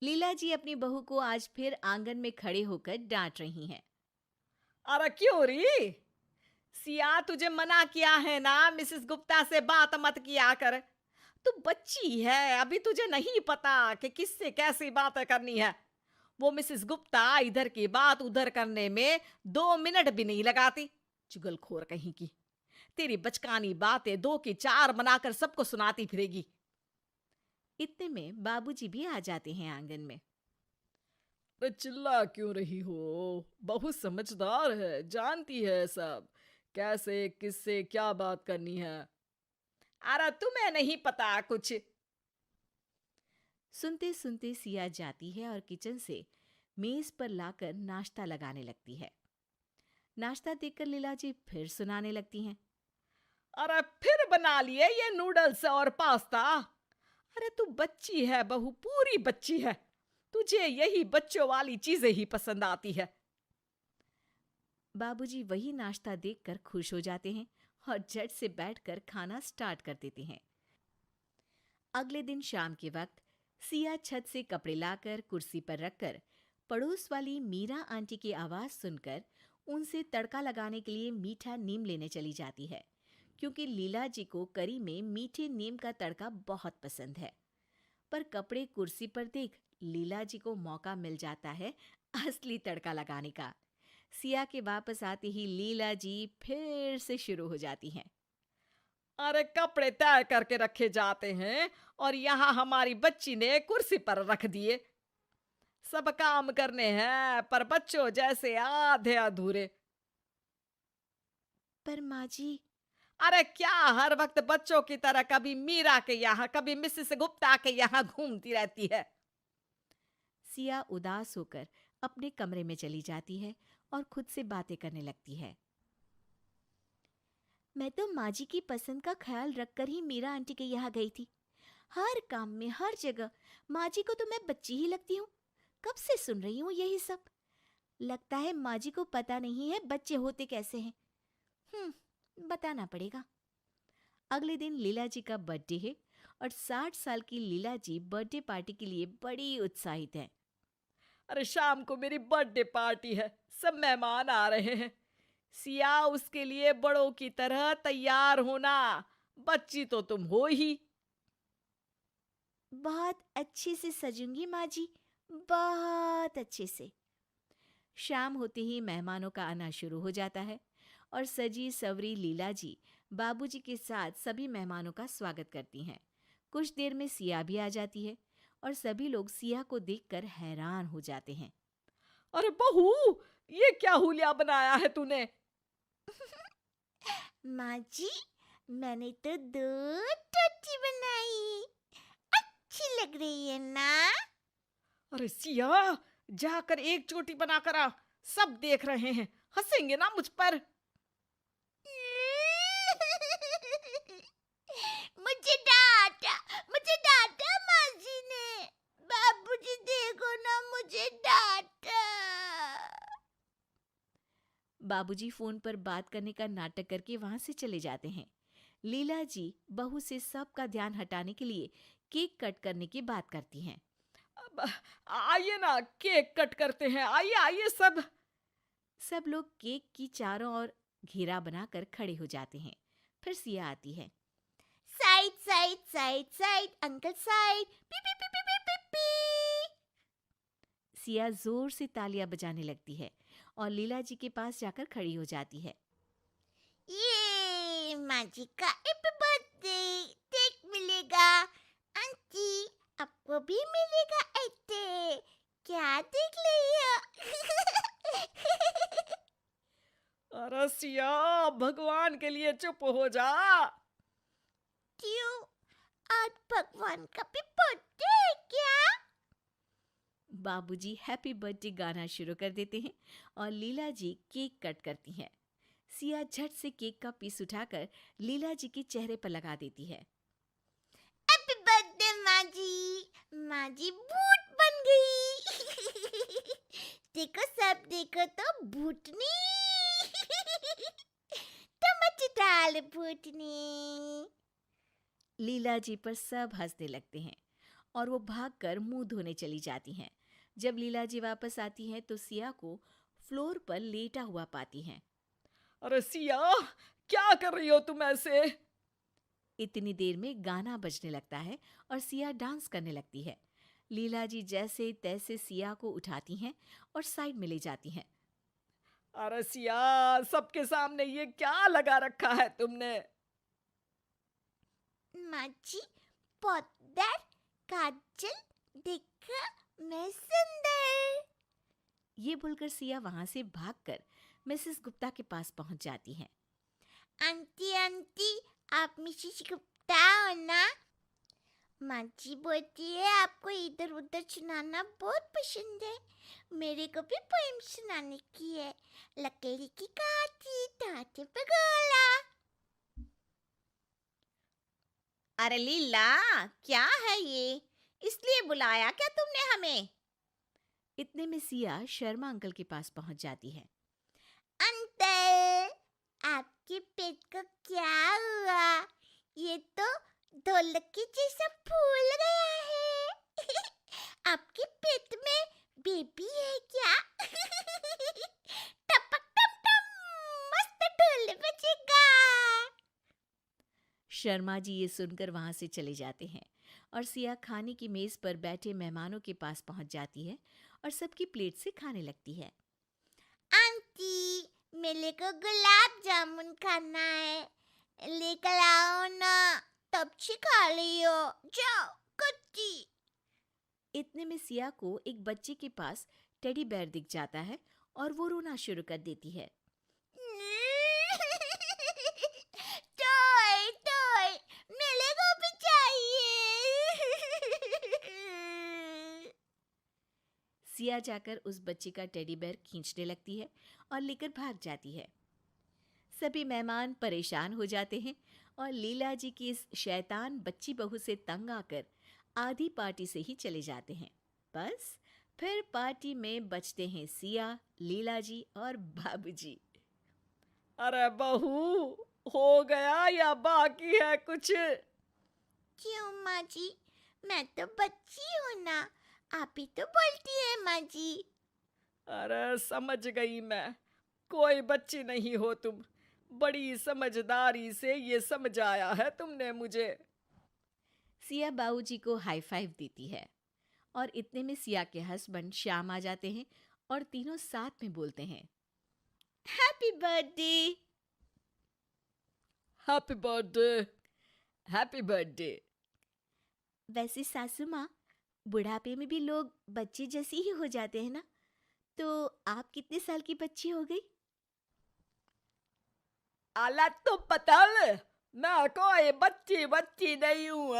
लीला जी अपनी बहू को आज फिर आंगन में खड़े होकर डांट रही हैं। अरे क्यों री? सिया तुझे मना किया है ना, मिसेस गुप्ता से बात मत किया कर। तू बच्ची है, अभी तुझे नहीं पता कि किससे कैसी बातें करनी है। वो मिसेस गुप्ता इधर की बात उधर करने में 2 मिनट भी नहीं लगाती। चुगलखोर कहीं की। तेरी बचकानी बातें दो की चार बनाकर सबको सुनाती फिरेगी। इतने में बाबूजी भी आ जाते हैं आंगन में। अरे चिल्ला क्यों रही हो? बहुत समझदार है, जानती है सब कैसे किससे क्या बात करनी है। अरे तुम्हें नहीं पता कुछ। सुनते सुनते सिया जाती है और किचन से मेज पर लाकर नाश्ता लगाने लगती है। नाश्ता देखकर लीला जी फिर सुनाने लगती हैं। अरे फिर बना लिए ये नूडल्स और पास्ता? अरे तू बच्ची है बहू, पूरी बच्ची है। तुझे यही बच्चों वाली चीजें ही पसंद आती है। बाबूजी वही नाश्ता देखकर खुश हो जाते हैं और झट से बैठकर खाना स्टार्ट कर देते हैं। अगले दिन शाम के वक्त सिया छत से कपड़े लाकर कुर्सी पर रखकर पड़ोस वाली मीरा आंटी की आवाज सुनकर उनसे तड़का लगाने के लिए मीठा नीम लेने चली जाती है, क्योंकि लीला जी को करी में मीठे नीम का तड़का बहुत पसंद है। पर कपड़े कुर्सी पर देख लीला जी को मौका मिल जाता है असली तड़का लगाने का। सिया के वापस आते ही लीला जी फिर से शुरू हो जाती हैं। अरे कपड़े तय करके रखे जाते हैं और यहाँ हमारी बच्ची ने कुर्सी पर रख दिए। सब काम करने हैं पर बच्चों जैसे आधे अधूरे। पर माँ जी। अरे क्या हर वक्त बच्चों की तरह कभी मीरा के यहाँ कभी मिसेस गुप्ता के यहाँ घूमती रहती है? सिया उदास होकर अपने कमरे में चली जाती है और खुद से बातें करने लगती है। मैं तो माँ जी की पसंद का ख्याल रखकर ही मीरा आंटी के यहाँ गई थी। हर काम में हर जगह माँ जी को तो मैं बच्ची ही लगती हूँ। कब से सुन रही हूँ यही सब। लगता है माँ जी को पता नहीं है बच्चे होते कैसे हैं। बताना पड़ेगा। अगले दिन लीला जी का बर्थडे है और 60 साल की लीला जी बर्थडे पार्टी के लिए बड़ी उत्साहित हैं। अरे शाम को मेरी बर्थडे पार्टी है, सब मेहमान आ रहे हैं। सिया उसके लिए बड़ों की तरह तैयार होना। बच्ची तो तुम हो ही। बहुत अच्छे से सजूंगी माँ जी, बहुत अच्छे से। शाम होते ही मेहमानों का आना शुरू हो जाता है और सजी सवरी लीला जी बाबूजी के साथ सभी मेहमानों का स्वागत करती हैं। कुछ देर में सिया भी आ जाती है और सभी लोग सिया को देखकर हैरान हो जाते हैं। अरे बहू, ये क्या हुलिया बनाया है तूने? माँ जी, मैंने तो 2 टोटी बनाई। अच्छी लग रही है ना? अरे सिया, जाकर एक चोटी बनाकर आ। सब देख रहे हैं, हंसेंगे ना मुझ पर। मुझे डांटा, मुझे डांटा माँ जी ने। बाबूजी देखो ना, मुझे डांटा। बाबूजी फोन पर बात करने का नाटक करके वहां से चले जाते हैं। लीला जी बहू से सबका ध्यान हटाने के लिए केक कट करने की बात करती हैं। अब आइए ना, केक कट करते हैं, आइए आइए सब। सब लोग केक की चारों ओर घेरा बनाकर खड़े हो जाते हैं। फिर सिया आती है। Side side side side uncle side, P P P P P P P. Siya जोर से तालियां बजाने लगती है और लीला जी के पास जाकर खड़ी हो जाती है। ये माँ जी का हैप्पी बर्थडे केक मिलेगा। आंटी, आपको भी मिलेगा ऐसे। क्या देख रही हो? अरे सिया, भगवान के लिए चुप हो जा। क्यों? आज भगवान का भी बर्थडे है क्या? बाबूजी हैप्पी बर्थडे गाना शुरू कर देते हैं और लीला जी केक कट करती हैं। सिया झट से केक का पीस उठाकर लीला जी के चेहरे पर लगा देती है। हैप्पी बर्थडे माँ जी। माँ जी भूत बन गई। देखो सब देखो तो भूतनी। टमाटर डाल भूतनी। लीला जी पर सब हंसने लगते हैं और वो भागकर मुंह धोने चली जाती हैं। जब लीला जी वापस आती हैं तो सिया को फ्लोर पर लेटा हुआ पाती हैं। अरे सिया, क्या कर रही हो तुम ऐसे? इतनी देर में गाना बजने लगता है और सिया डांस करने लगती है। लीला जी जैसे तैसे सिया को उठाती हैं और साइड में ले जाती हैं। अरे सिया, सबके सामने ये क्या लगा रखा है तुमने? माँ जी, पाउडर, काजल, देखा मैं सुंदर। ये बोलकर सिया वहां से भागकर मिसेस गुप्ता के पास पहुंच जाती हैं। आंटी आंटी, आप मिसेस गुप्ता हो ना? माँ जी बोलती है आपको इधर उधर सुनाना बहुत पसंद है। मेरे को भी पोएम सुनाने की है। लकड़ी की काठी, टाटे पे गोला। अरे लीला, क्या है ये? इसलिए बुलाया क्या तुमने हमें? इतने में सिया शर्मा अंकल के पास पहुंच जाती है। अंकल, आपके पेट को क्या हुआ? ये तो ढोलक के जैसा फूल गया है। आपके पेट में बेबी है क्या? टपक टप टप, मस्त ढोल बजेगा। शर्मा जी ये सुनकर वहां से चले जाते हैं और सिया खाने की मेज पर बैठे मेहमानों के पास पहुंच जाती है और सबकी प्लेट से खाने लगती है। आंटी, मेरे को गुलाब जामुन खाना है, लेकर आओ ना। तब से खा लियो, जाओ कुत्ती। इतने में सिया को एक बच्चे के पास टेडी बेयर दिख जाता है और वो रोना शुरू कर देती है। टॉय टॉय, मेरे को भी चाहिए। सिया जाकर उस बच्चे का टेडी बेयर खींचने लगती है और लेकर भाग जाती है। सभी मेहमान परेशान हो जाते हैं और लीला जी की इस शैतान बच्ची बहू से तंग आकर आधी पार्टी से ही चले जाते हैं। बस फिर पार्टी में बचते हैं सिया, लीला जी और बाबूजी। अरे बहू, हो गया या बाकी है कुछ? क्यों माँ जी? मैं तो बच्ची हूँ ना, आप ही तो बोलती है माँ जी। अरे समझ गई मैं, कोई बच्ची नहीं हो तुम। बड़ी समझदारी से ये समझाया है तुमने मुझे। सिया बाबूजी को हाई फाइव देती है और इतने में सिया के हस्बैंड श्याम आ जाते हैं और तीनों साथ में बोलते हैं, happy birthday. Happy birthday, happy birthday. वैसे सासू माँ, बुढ़ापे में भी लोग बच्चे जैसे ही हो जाते हैं ना, तो आप कितने साल की बच्ची हो गई? आला तो पतल, मैं कोई बच्ची बच्ची नहीं हूँ।